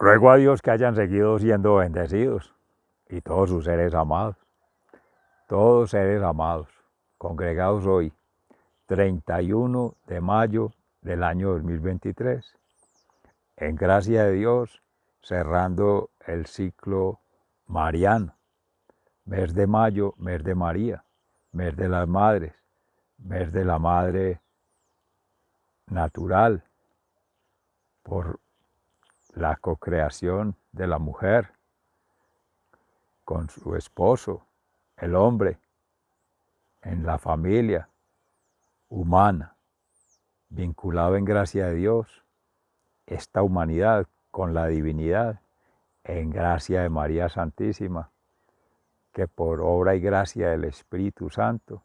Ruego a Dios que hayan seguido siendo bendecidos y todos sus seres amados, congregados hoy, 31 de mayo del año 2023, en gracia de Dios, cerrando el ciclo mariano, mes de mayo, mes de María, mes de las madres, mes de la madre natural, por la cocreación de la mujer con su esposo, el hombre, en la familia humana, vinculado en gracia de Dios, esta humanidad con la divinidad, en gracia de María Santísima, que por obra y gracia del Espíritu Santo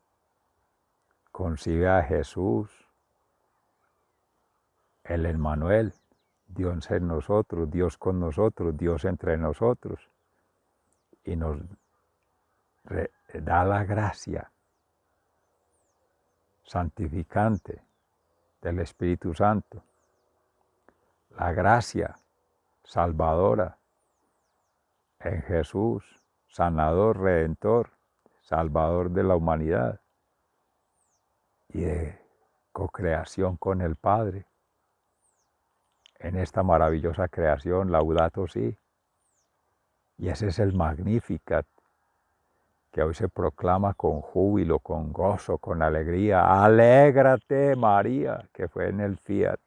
concibe a Jesús, el Emmanuel, Dios en nosotros, Dios con nosotros, Dios entre nosotros, y nos da la gracia santificante del Espíritu Santo, la gracia salvadora en Jesús, sanador, redentor, salvador de la humanidad y de cocreación con el Padre en esta maravillosa creación, Laudato Si. Y ese es el Magnificat que hoy se proclama con júbilo, con gozo, con alegría. Alégrate, María, que fue en el Fiat,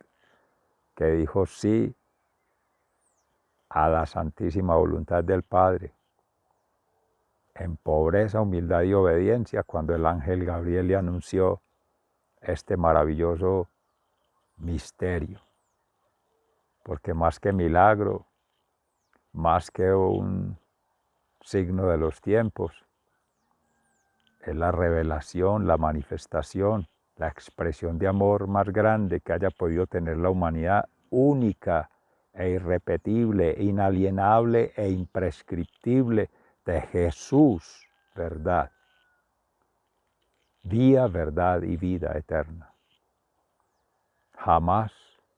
que dijo sí a la santísima voluntad del Padre, en pobreza, humildad y obediencia, cuando el ángel Gabriel le anunció este maravilloso misterio. Porque más que milagro, más que un signo de los tiempos, es la revelación, la manifestación, la expresión de amor más grande que haya podido tener la humanidad, única e irrepetible, inalienable e imprescriptible, de Jesús, verdad, vía, verdad y vida eterna. Jamás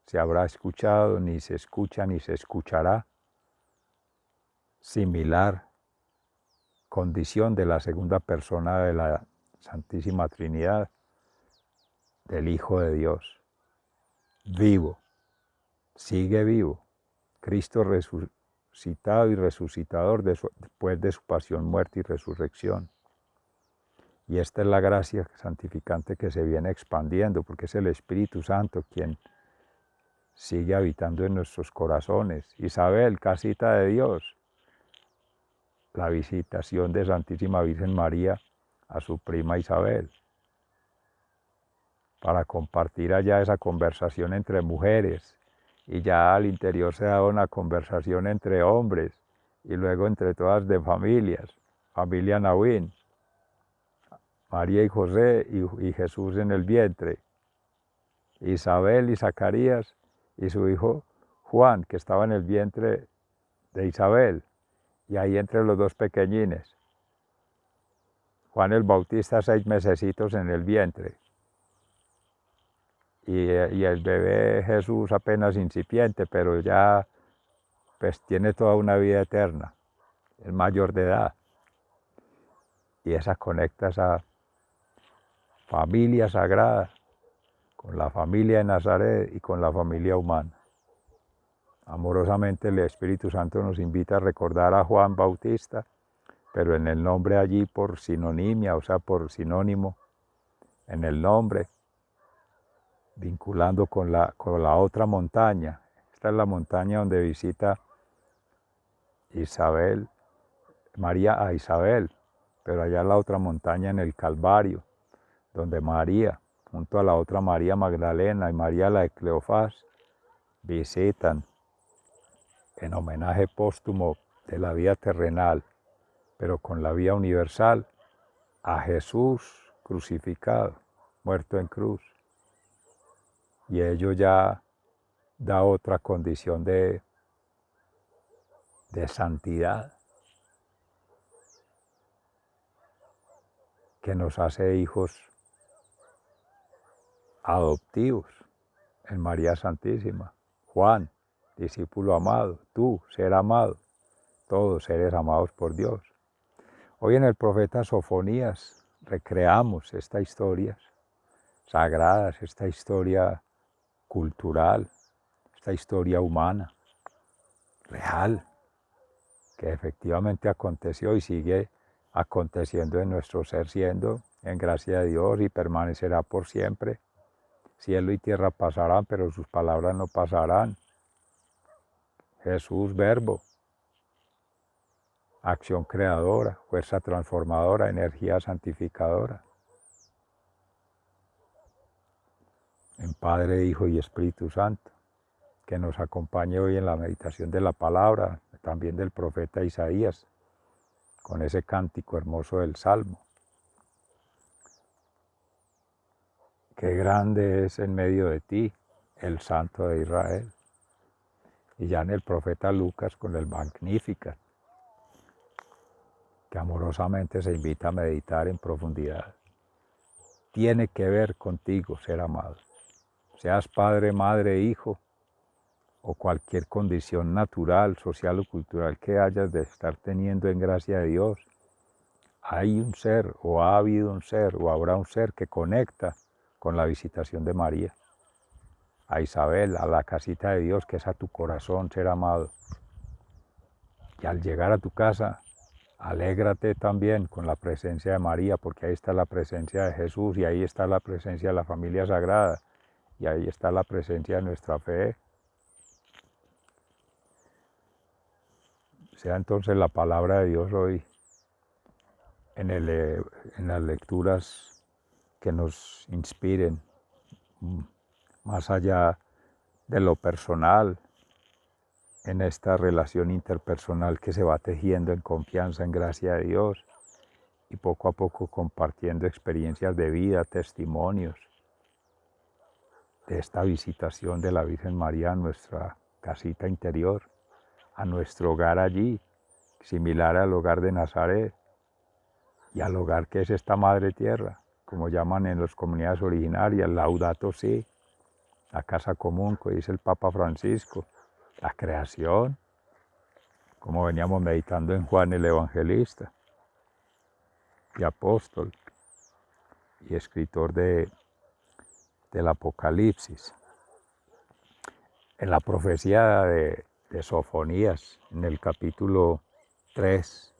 se habrá escuchado, ni se escucha, ni se escuchará similar condición de la segunda persona de la Santísima Trinidad, del Hijo de Dios, vivo, sigue vivo, Cristo resucitado y resucitador después de su pasión, muerte y resurrección. Y esta es la gracia santificante que se viene expandiendo, porque es el Espíritu Santo quien sigue habitando en nuestros corazones. Isabel, casita de Dios, la visitación de Santísima Virgen María a su prima Isabel, para compartir allá esa conversación entre mujeres, y ya al interior se da una conversación entre hombres, y luego entre todas de familias, familia Nahuín, María y José y Jesús en el vientre, Isabel y Zacarías y su hijo Juan, que estaba en el vientre de Isabel, y ahí entre los dos pequeñines, Juan el Bautista 6 mesecitos en el vientre, y el bebé Jesús apenas incipiente, pero ya pues tiene toda una vida eterna, es mayor de edad, y esa conecta esa familia sagrada con la familia de Nazaret y con la familia humana. Amorosamente el Espíritu Santo nos invita a recordar a Juan Bautista, pero en el nombre allí por sinonimia, o sea, por sinónimo, en el nombre, vinculando con la otra montaña. Esta es la montaña donde visita Isabel, María a Isabel, pero allá la otra montaña en el Calvario, donde María, junto a la otra María Magdalena y María la de Cleofás, visitan en homenaje póstumo de la vida terrenal, pero con la vida universal, a Jesús crucificado, muerto en cruz. Y ello ya da otra condición de santidad que nos hace hijos adoptivos en María Santísima. Juan, discípulo amado, tú, ser amado, todos seres amados por Dios. Hoy en el profeta Sofonías recreamos estas historias sagradas, esta historia cultural, esta historia humana, real, que efectivamente aconteció y sigue aconteciendo en nuestro ser siendo, en gracia de Dios, y permanecerá por siempre. Cielo y tierra pasarán, pero sus palabras no pasarán. Jesús, verbo, acción creadora, fuerza transformadora, energía santificadora. En Padre, Hijo y Espíritu Santo, que nos acompañe hoy en la meditación de la palabra, también del profeta Isaías, con ese cántico hermoso del Salmo. Qué grande es en medio de ti el Santo de Israel. Y ya en el profeta Lucas con el Magnificat, que amorosamente se invita a meditar en profundidad. Tiene que ver contigo ser amado. Seas padre, madre, hijo, o cualquier condición natural, social o cultural que hayas de estar teniendo en gracia de Dios, hay un ser, o ha habido un ser, o habrá un ser que conecta con la visitación de María, a Isabel, a la casita de Dios, que es a tu corazón, ser amado. Y al llegar a tu casa, alégrate también con la presencia de María, porque ahí está la presencia de Jesús, y ahí está la presencia de la familia sagrada, y ahí está la presencia de nuestra fe. Sea entonces la palabra de Dios hoy en las lecturas que nos inspiren, más allá de lo personal, en esta relación interpersonal que se va tejiendo en confianza, en gracia de Dios, y poco a poco compartiendo experiencias de vida, testimonios de esta visitación de la Virgen María a nuestra casita interior, a nuestro hogar allí, similar al hogar de Nazaret y al hogar que es esta Madre Tierra, como llaman en las comunidades originarias, Laudato Si, la casa común, que dice el Papa Francisco, la creación, como veníamos meditando en Juan el Evangelista, y apóstol, y escritor del Apocalipsis. En la profecía de Sofonías, en el capítulo 3,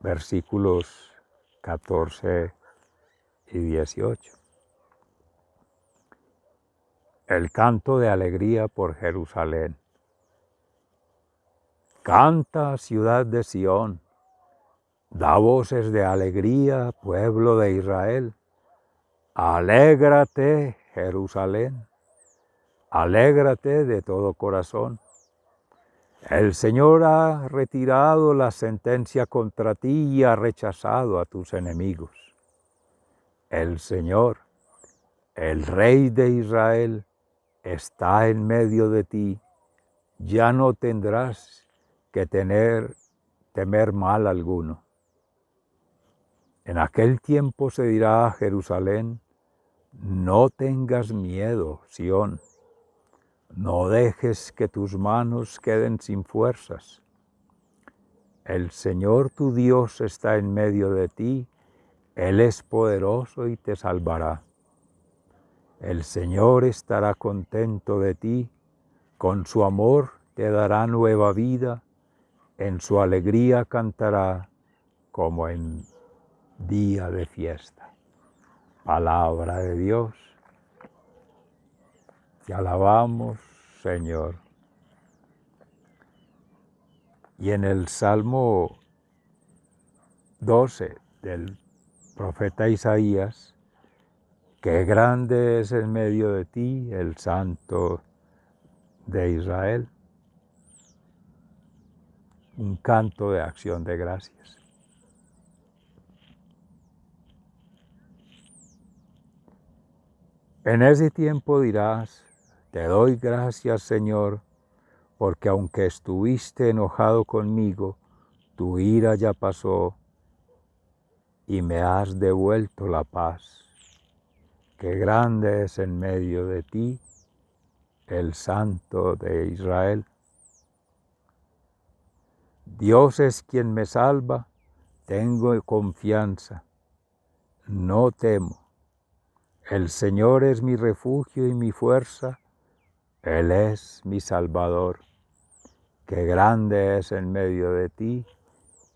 versículos 14 y 18. El canto de alegría por Jerusalén. Canta, ciudad de Sión, da voces de alegría, pueblo de Israel. Alégrate, Jerusalén, alégrate de todo corazón. El Señor ha retirado la sentencia contra ti y ha rechazado a tus enemigos. El Señor, el Rey de Israel, está en medio de ti. Ya no tendrás que temer mal alguno. En aquel tiempo se dirá a Jerusalén: no tengas miedo, Sión. No dejes que tus manos queden sin fuerzas. El Señor tu Dios está en medio de ti, Él es poderoso y te salvará. El Señor estará contento de ti, con su amor te dará nueva vida, en su alegría cantará como en día de fiesta. Palabra de Dios, te alabamos, Señor. Y en el Salmo 12 del profeta Isaías, qué grande es en medio de ti el Santo de Israel. Un canto de acción de gracias. En ese tiempo dirás: te doy gracias, Señor, porque aunque estuviste enojado conmigo, tu ira ya pasó y me has devuelto la paz. Qué grande es en medio de ti el Santo de Israel. Dios es quien me salva, tengo confianza, no temo. El Señor es mi refugio y mi fuerza, Él es mi Salvador. Qué grande es en medio de ti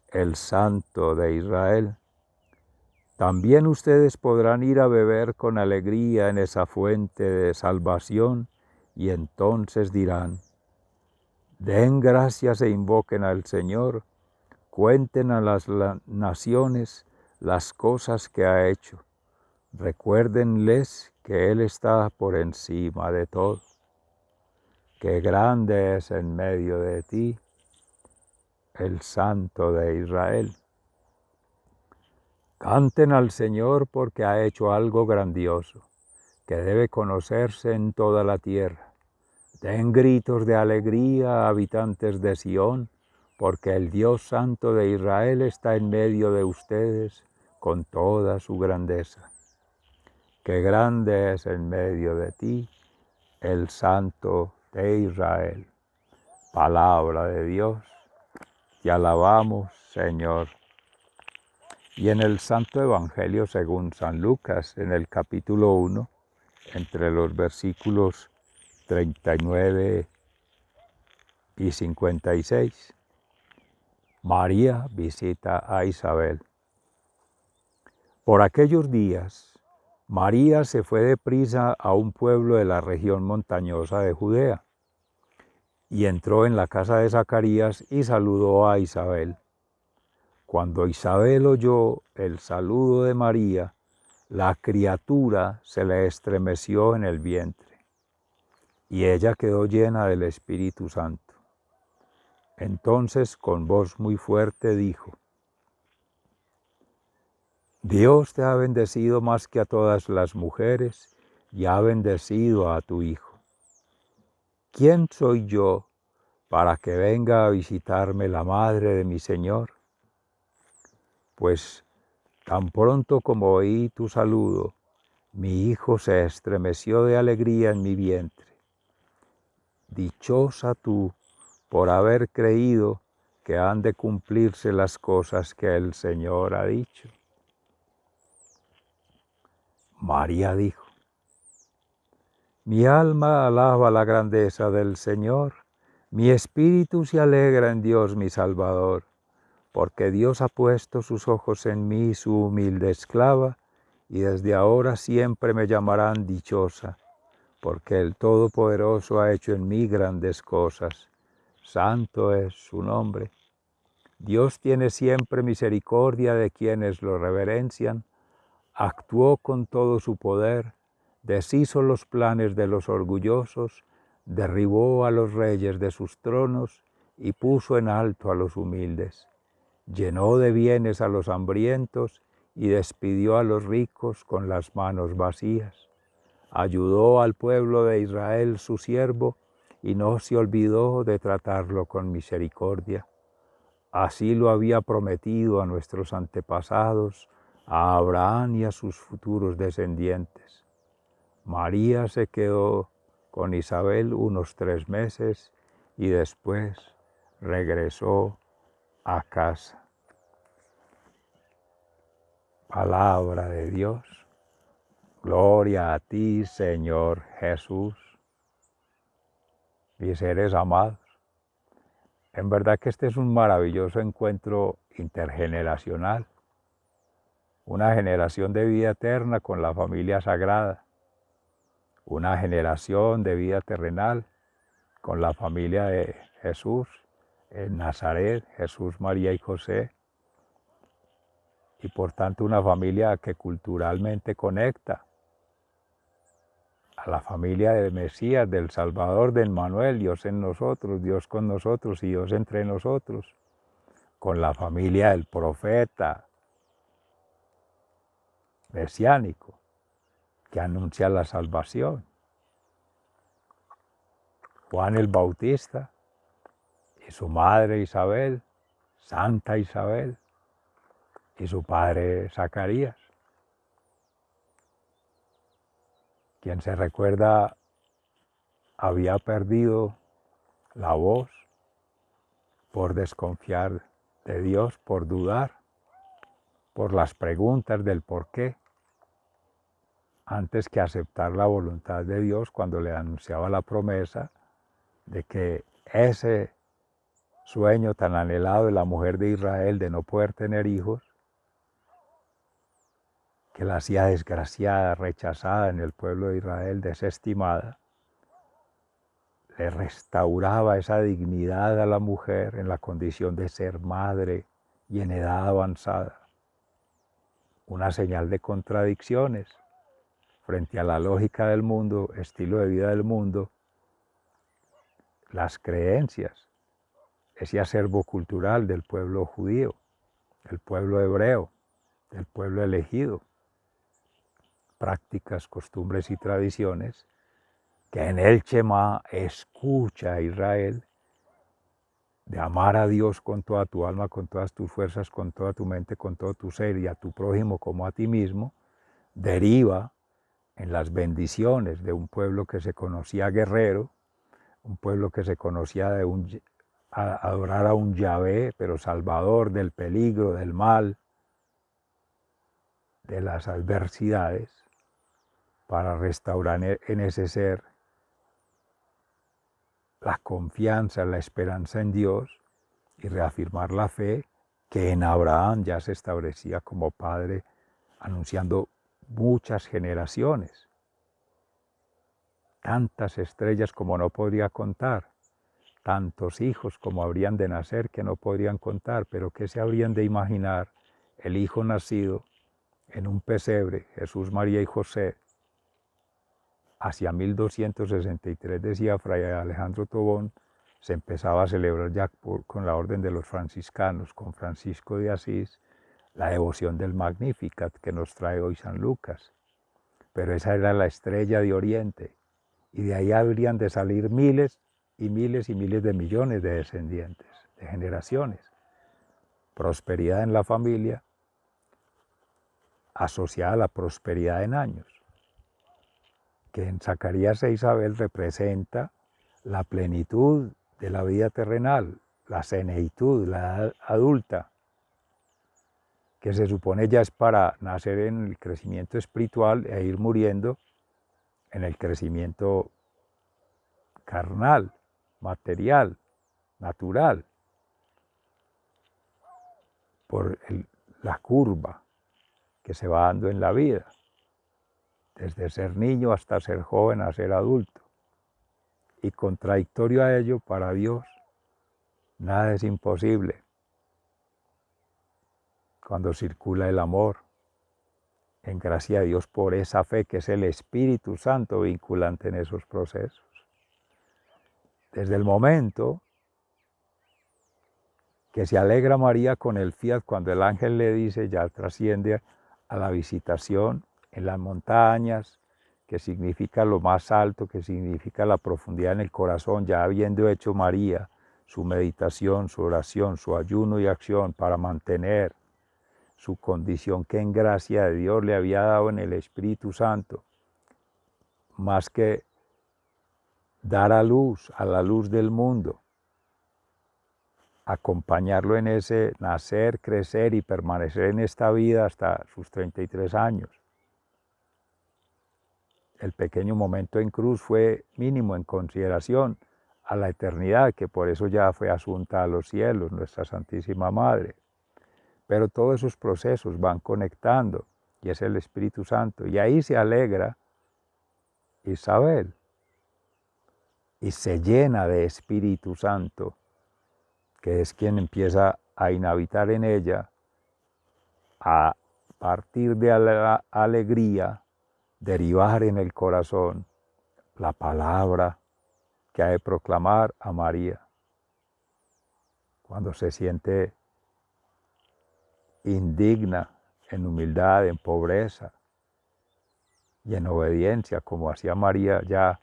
el Santo de Israel. También ustedes podrán ir a beber con alegría en esa fuente de salvación y entonces dirán, den gracias e invoquen al Señor, cuenten a las naciones las cosas que ha hecho, recuérdenles que Él está por encima de todo. Qué grande es en medio de ti el Santo de Israel. Canten al Señor porque ha hecho algo grandioso, que debe conocerse en toda la tierra. Den gritos de alegría, habitantes de Sión, porque el Dios Santo de Israel está en medio de ustedes con toda su grandeza. Qué grande es en medio de ti el Santo de Israel. Palabra de Dios, te alabamos, Señor. Y en el Santo Evangelio según San Lucas, en el capítulo 1, entre los versículos 39 y 56, María visita a Isabel. Por aquellos días, María se fue deprisa a un pueblo de la región montañosa de Judea y entró en la casa de Zacarías y saludó a Isabel. Cuando Isabel oyó el saludo de María, la criatura se le estremeció en el vientre y ella quedó llena del Espíritu Santo. Entonces, con voz muy fuerte dijo, Dios te ha bendecido más que a todas las mujeres y ha bendecido a tu Hijo. ¿Quién soy yo para que venga a visitarme la madre de mi Señor? Pues tan pronto como oí tu saludo, mi hijo se estremeció de alegría en mi vientre. Dichosa tú por haber creído que han de cumplirse las cosas que el Señor ha dicho. María dijo, mi alma alaba la grandeza del Señor, mi espíritu se alegra en Dios mi Salvador, porque Dios ha puesto sus ojos en mí, su humilde esclava, y desde ahora siempre me llamarán dichosa, porque el Todopoderoso ha hecho en mí grandes cosas. Santo es su nombre. Dios tiene siempre misericordia de quienes lo reverencian, actuó con todo su poder, deshizo los planes de los orgullosos, derribó a los reyes de sus tronos y puso en alto a los humildes. Llenó de bienes a los hambrientos y despidió a los ricos con las manos vacías. Ayudó al pueblo de Israel su siervo y no se olvidó de tratarlo con misericordia. Así lo había prometido a nuestros antepasados, a Abraham y a sus futuros descendientes. María se quedó con Isabel unos 3 meses y después regresó a casa. Palabra de Dios. Gloria a ti, Señor Jesús. Mis seres amados. En verdad que este es un maravilloso encuentro intergeneracional. Una generación de vida eterna con la familia sagrada. Una generación de vida terrenal con la familia de Jesús en Nazaret, Jesús, María y José. Y por tanto una familia que culturalmente conecta a la familia del Mesías, del Salvador, de Emmanuel, Dios en nosotros, Dios con nosotros y Dios entre nosotros, con la familia del profeta mesiánico que anuncia la salvación, Juan el Bautista y su madre Isabel, Santa Isabel, y su padre Zacarías, quien se recuerda había perdido la voz por desconfiar de Dios, por dudar, por las preguntas del por qué, antes que aceptar la voluntad de Dios cuando le anunciaba la promesa de que ese sueño tan anhelado de la mujer de Israel de no poder tener hijos, que la hacía desgraciada, rechazada en el pueblo de Israel, desestimada, le restauraba esa dignidad a la mujer en la condición de ser madre y en edad avanzada. Una señal de contradicciones frente a la lógica del mundo, estilo de vida del mundo, las creencias, ese acervo cultural del pueblo judío, del pueblo hebreo, del pueblo elegido, prácticas, costumbres y tradiciones que en el Shema escucha a Israel de amar a Dios con toda tu alma, con todas tus fuerzas, con toda tu mente, con todo tu ser y a tu prójimo como a ti mismo, deriva en las bendiciones de un pueblo que se conocía guerrero, un pueblo que se conocía de adorar a un Yahvé, pero salvador del peligro, del mal, de las adversidades, para restaurar en ese ser la confianza, la esperanza en Dios y reafirmar la fe que en Abraham ya se establecía como padre, anunciando muchas generaciones, tantas estrellas como no podría contar, tantos hijos como habrían de nacer que no podrían contar, pero que se habrían de imaginar el hijo nacido en un pesebre, Jesús, María y José, hacia 1263, decía Fray Alejandro Tobón, se empezaba a celebrar ya con la orden de los franciscanos, con Francisco de Asís, la devoción del Magnificat que nos trae hoy San Lucas. Pero esa era la estrella de Oriente, y de ahí habrían de salir miles y miles y miles de millones de descendientes, de generaciones. Prosperidad en la familia asociada a la prosperidad en años, que en Zacarías e Isabel representa la plenitud de la vida terrenal, la seneitud, la edad adulta, que se supone ya es para nacer en el crecimiento espiritual e ir muriendo en el crecimiento carnal, material, natural, por la curva que se va dando en la vida, desde ser niño hasta ser joven a ser adulto. Y contradictorio a ello, para Dios, nada es imposible. Cuando circula el amor, en gracia de Dios por esa fe que es el Espíritu Santo vinculante en esos procesos. Desde el momento que se alegra María con el fiat cuando el ángel le dice, ya trasciende a la visitación en las montañas, que significa lo más alto, que significa la profundidad en el corazón, ya habiendo hecho María su meditación, su oración, su ayuno y acción para mantener su condición que en gracia de Dios le había dado en el Espíritu Santo, más que dar a la luz del mundo, acompañarlo en ese nacer, crecer y permanecer en esta vida hasta sus 33 años. El pequeño momento en cruz fue mínimo en consideración a la eternidad, que por eso ya fue asunta a los cielos, nuestra Santísima Madre. Pero todos esos procesos van conectando, y es el Espíritu Santo, y ahí se alegra Isabel, y se llena de Espíritu Santo, que es quien empieza a inhabitar en ella, a partir de la alegría, derivar en el corazón la palabra que ha de proclamar a María. Cuando se siente indigna, en humildad, en pobreza y en obediencia, como hacía María ya,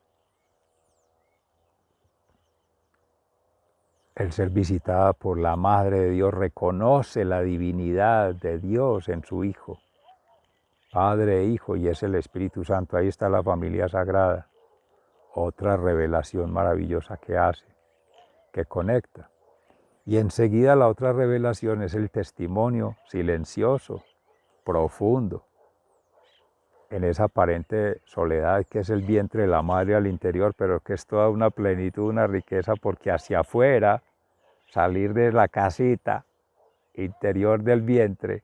el ser visitada por la Madre de Dios reconoce la divinidad de Dios en su Hijo, Padre e Hijo, y es el Espíritu Santo. Ahí está la familia sagrada. otra revelación maravillosa que hace, que conecta. Y enseguida la otra revelación es el testimonio silencioso, profundo, en esa aparente soledad que es el vientre de la madre al interior, pero que es toda una plenitud, una riqueza, porque hacia afuera, salir de la casita interior del vientre,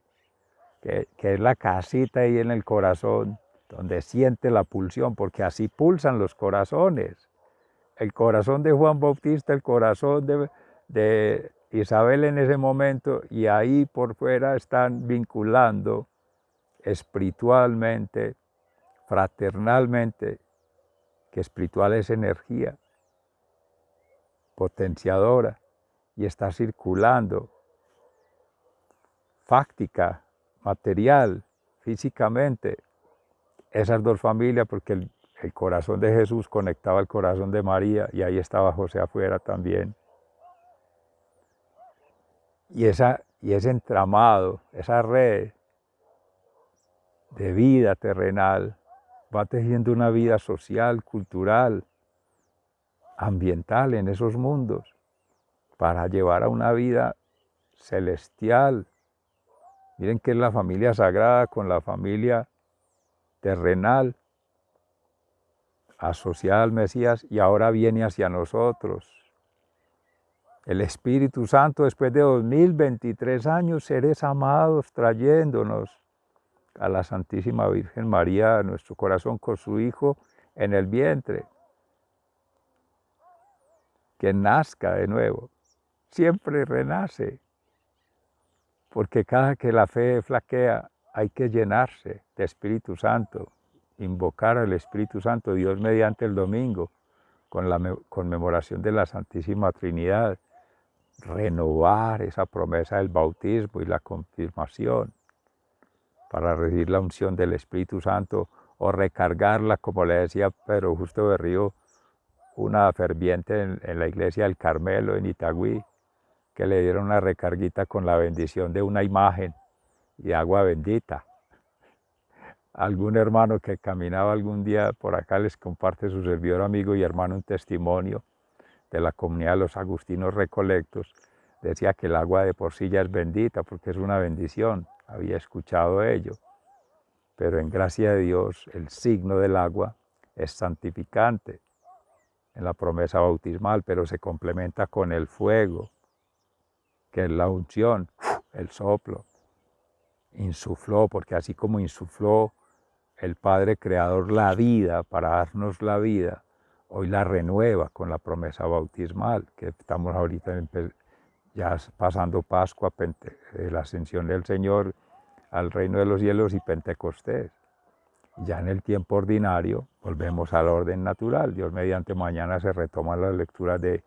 que es la casita ahí en el corazón, donde siente la pulsión, porque así pulsan los corazones. El corazón de Juan Bautista, el corazón de Isabel en ese momento, y ahí por fuera están vinculando espiritualmente, fraternalmente, que espiritual es energía potenciadora y está circulando, fáctica, material, físicamente, esas dos familias, porque el corazón de Jesús conectaba al corazón de María y ahí estaba José afuera también. Y ese entramado, esa red de vida terrenal va tejiendo una vida social, cultural, ambiental en esos mundos para llevar a una vida celestial. Miren que es la familia sagrada con la familia terrenal asociada al Mesías y ahora viene hacia nosotros. El Espíritu Santo, después de 2023 años, seres amados, trayéndonos a la Santísima Virgen María a nuestro corazón con su Hijo en el vientre. Que nazca de nuevo, siempre renace, porque cada que la fe flaquea hay que llenarse de Espíritu Santo, invocar al Espíritu Santo, Dios mediante el domingo, con la conmemoración de la Santísima Trinidad, renovar esa promesa del bautismo y la confirmación para recibir la unción del Espíritu Santo o recargarla, como le decía Pedro Justo Berrío, una ferviente en la iglesia del Carmelo en Itagüí, que le dieron una recarguita con la bendición de una imagen y agua bendita. Algún hermano que caminaba algún día por acá les comparte su servidor amigo y hermano un testimonio de la comunidad de los agustinos recolectos. Decía que el agua de por sí ya es bendita porque es una bendición. Había escuchado ello. Pero en gracia de Dios el signo del agua es santificante en la promesa bautismal, pero se complementa con el fuego, que es la unción, el soplo. Insufló, porque así como insufló el Padre Creador la vida para darnos la vida, hoy la renueva con la promesa bautismal, que estamos ahorita ya pasando Pascua, la ascensión del Señor al reino de los cielos y Pentecostés. Ya en el tiempo ordinario volvemos al orden natural. Dios mediante mañana se retoman las lecturas de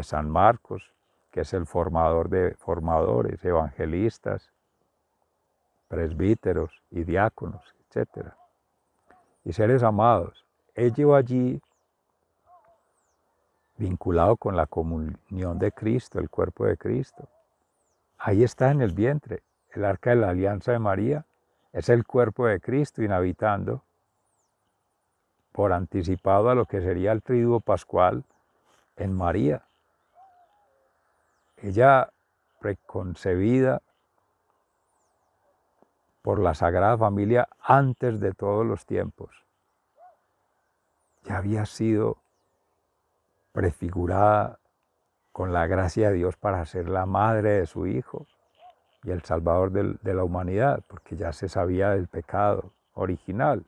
San Marcos, que es el formador de formadores, evangelistas, presbíteros y diáconos, etc. Y seres amados, ello allí vinculado con la comunión de Cristo, el cuerpo de Cristo. Ahí está en el vientre, el arca de la alianza de María, es el cuerpo de Cristo inhabitando por anticipado a lo que sería el triduo pascual en María. Ella preconcebida por la Sagrada Familia antes de todos los tiempos. Ya había sido prefigurada con la gracia de Dios para ser la madre de su Hijo y el Salvador de la humanidad, porque ya se sabía del pecado original.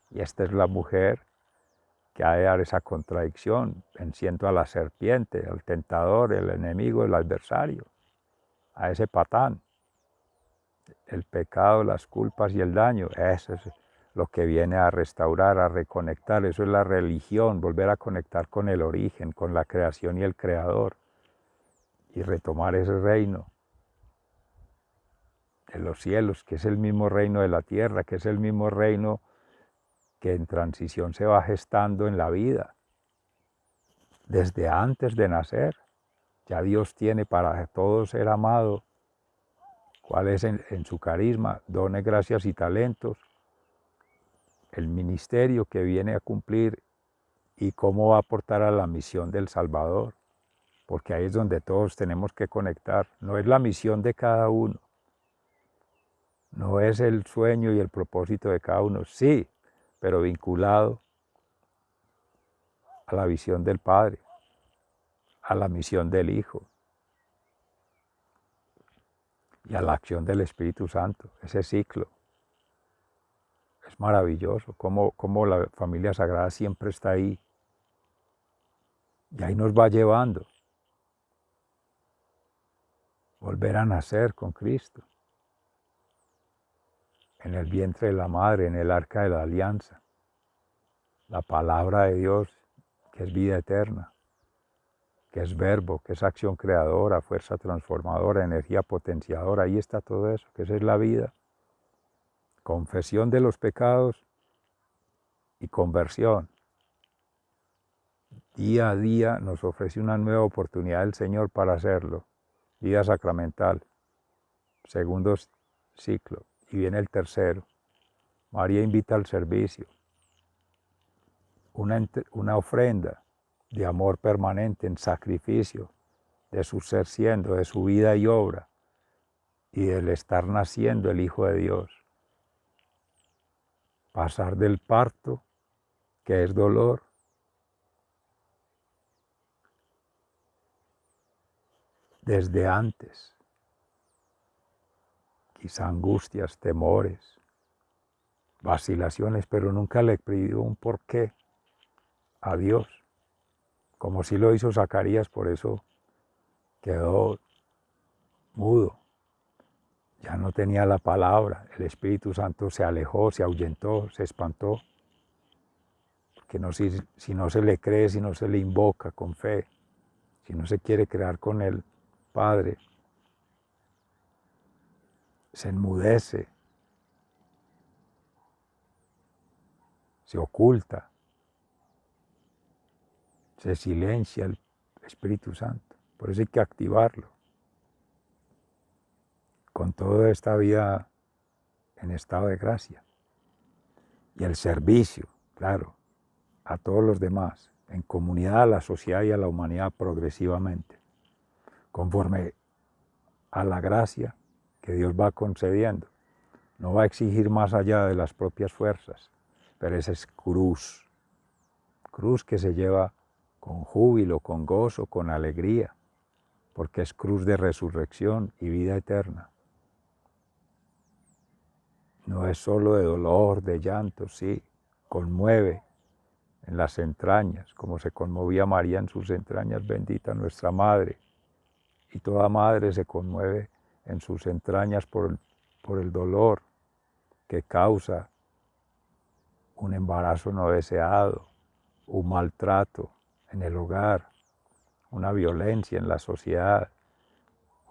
Y esta es la mujer que ha de dar esa contradicción, venciendo a la serpiente, al tentador, el enemigo, el adversario, a ese patán. El pecado, las culpas y el daño, eso es lo que viene a restaurar, a reconectar. Eso es la religión, volver a conectar con el origen, con la creación y el creador, y retomar ese reino de los cielos, que es el mismo reino de la tierra, que es el mismo reino que en transición se va gestando en la vida. Desde antes de nacer, ya Dios tiene para todo ser amado, cuál es en su carisma, dones, gracias y talentos, el ministerio que viene a cumplir y cómo va a aportar a la misión del Salvador, porque ahí es donde todos tenemos que conectar. No es la misión de cada uno, no es el sueño y el propósito de cada uno, sí, pero vinculado a la visión del Padre, a la misión del Hijo y a la acción del Espíritu Santo, ese ciclo. Es maravilloso cómo la familia sagrada siempre está ahí. Y ahí nos va llevando. Volver a nacer con Cristo. En el vientre de la madre, en el arca de la alianza. La palabra de Dios, que es vida eterna, que es verbo, que es acción creadora, fuerza transformadora, energía potenciadora. Ahí está todo eso, que esa es la vida. Confesión de los pecados y conversión. Día a día nos ofrece una nueva oportunidad el Señor para hacerlo. Vida sacramental, segundo ciclo, y viene el tercero. María invita al servicio, una ofrenda de amor permanente en sacrificio de su ser siendo, de su vida y obra, y del estar naciendo el Hijo de Dios. Pasar del parto, que es dolor, desde antes, quizá angustias, temores, vacilaciones, pero nunca le pidió un porqué a Dios, como sí lo hizo Zacarías, por eso quedó mudo, ya no tenía la palabra, el Espíritu Santo se alejó, se ahuyentó, se espantó, porque no, si no se le cree, si no se le invoca con fe, si no se quiere crear con el Padre, se enmudece, se oculta, se silencia el Espíritu Santo. Por eso hay que activarlo. Con toda esta vida en estado de gracia. Y el servicio, claro, a todos los demás, en comunidad, a la sociedad y a la humanidad progresivamente, conforme a la gracia que Dios va concediendo. No va a exigir más allá de las propias fuerzas, pero esa es cruz. Cruz que se lleva con júbilo, con gozo, con alegría, porque es cruz de resurrección y vida eterna. No es solo de dolor, de llanto, sí, conmueve en las entrañas, como se conmovía María en sus entrañas, bendita nuestra Madre. Y toda madre se conmueve en sus entrañas por el dolor que causa un embarazo no deseado, un maltrato en el hogar, una violencia en la sociedad,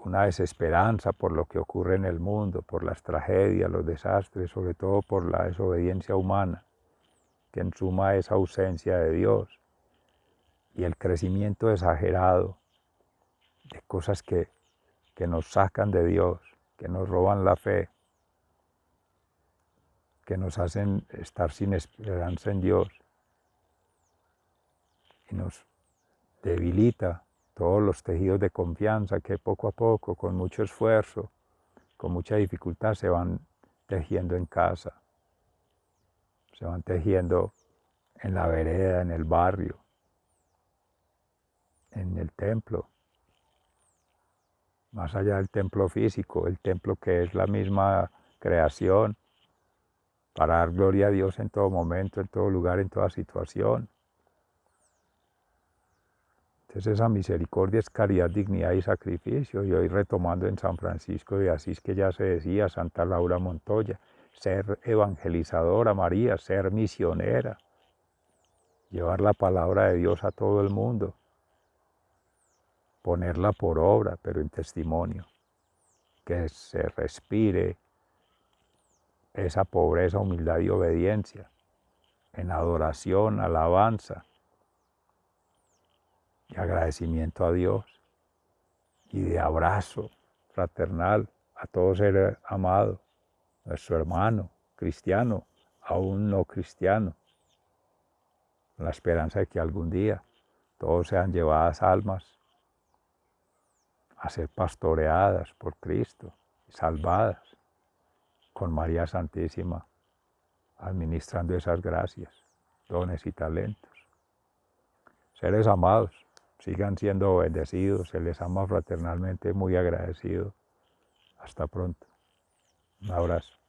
una desesperanza por lo que ocurre en el mundo, por las tragedias, los desastres, sobre todo por la desobediencia humana, que en suma es ausencia de Dios, y el crecimiento exagerado de cosas que nos sacan de Dios, que nos roban la fe, que nos hacen estar sin esperanza en Dios y nos debilita todos los tejidos de confianza que poco a poco, con mucho esfuerzo, con mucha dificultad, se van tejiendo en casa, se van tejiendo en la vereda, en el barrio, en el templo, más allá del templo físico, el templo que es la misma creación, para dar gloria a Dios en todo momento, en todo lugar, en toda situación. Entonces esa misericordia es caridad, dignidad y sacrificio. Y hoy retomando en San Francisco de Asís, que ya se decía, Santa Laura Montoya, ser evangelizadora, María, ser misionera, llevar la palabra de Dios a todo el mundo, ponerla por obra, pero en testimonio, que se respire esa pobreza, humildad y obediencia, en adoración, alabanza y agradecimiento a Dios, y de abrazo fraternal a todo ser amado, nuestro hermano cristiano, aún no cristiano, con la esperanza de que algún día todos sean llevadas almas a ser pastoreadas por Cristo y salvadas, con María Santísima administrando esas gracias, dones y talentos. Seres amados, sigan siendo bendecidos, se les ama fraternalmente, muy agradecido. Hasta pronto. Un abrazo.